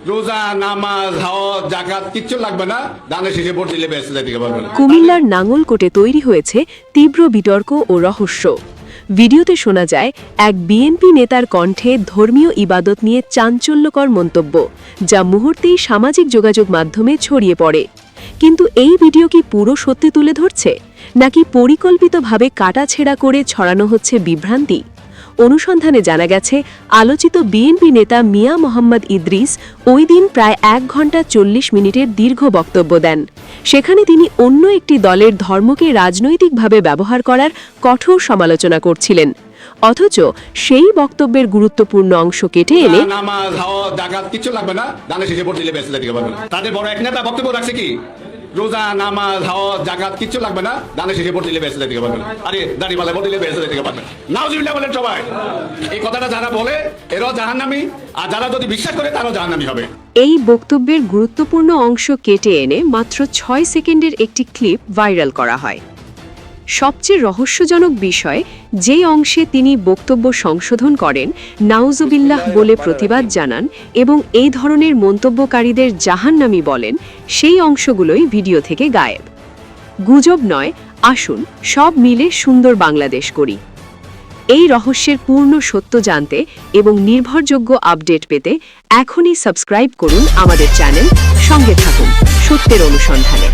রোজা নামাজ হজ যাকাত কিচ্ছু লাগবে না, দানের শেষে ভোট দিলে বেঁচে যেতে পারবেন। কুমিল্লার নাঙ্গলকোটে তৈরি হয়েছে তীব্র বিতর্ক ও রহস্য। ভিডিওতে শোনা যায় এক বিএনপি নেতার কণ্ঠে ধর্মীয় ইবাদত নিয়ে চাঞ্চল্যকর মন্তব্য, যা মুহূর্তেই সামাজিক যোগাযোগ মাধ্যমে ছড়িয়ে পড়ে। কিন্তু এই ভিডিও কি পুরো সত্যি তুলে ধরছে, নাকি পরিকল্পিতভাবে কাটাছেঁড়া করে ছড়ানো হচ্ছে বিভ্রান্তি? অনুসন্ধানে জানা গেছে, আলোচিত বিএনপি নেতা মিয়া মোহাম্মদ ইদ্রিস ওই দিন প্রায় 1 ঘণ্টা 40 মিনিটের দীর্ঘ বক্তব্য দেন। সেখানে তিনি অন্য একটি দলের ধর্মকে রাজনৈতিকভাবে ব্যবহার করার কঠোর সমালোচনা করছিলেন। অথচ সেই বক্তব্যের গুরুত্বপূর্ণ অংশ কেটে এনে নামাজ হজ যাকাত কিচ্ছু লাগবে না, দানের শেষে ভোট দিলে বেঁচে যেতে পারবেন। তাদের বড় এক নেতা বক্তব্য রাখছে কি, রোজা নামাজ হজ যাকাত কিচ্ছু লাগবে না, দানের শেষে ভোট দিলে বেঁচে যেতে পারবেন। আরে দাড়িপাল্লা ভোট দিলে বেঁচে যেতে পারবেন। নাউজুবিল্লাহ বলেন সবাই। এই কথাটা যারা বলে এরাও জাহান্নামী, আর যারা যদি বিশ্বাস করে তারাও জাহান্নামী হবে। এই বক্তব্যের গুরুত্বপূর্ণ অংশ কেটে এনে মাত্র 6 সেকেন্ডের একটি ক্লিপ ভাইরাল করা হয়। সবচেয়ে রহস্যজনক বিষয়, যে অংশে তিনি বক্তব্য সংশোধন করেন, নাউজুবিল্লাহ বলে প্রতিবাদ জানান এবং এই ধরনের মন্তব্যকারীদের জাহান্নামী বলেন, সেই অংশগুলোই ভিডিও থেকে গায়েব। গুজব নয়, আসুন সব মিলে সুন্দর বাংলাদেশ করি। এই রহস্যের পূর্ণ সত্য জানতে এবং নির্ভরযোগ্য আপডেট পেতে এখনই সাবস্ক্রাইব করুন আমাদের চ্যানেল। সঙ্গে থাকুন সত্যের অনুসন্ধানে।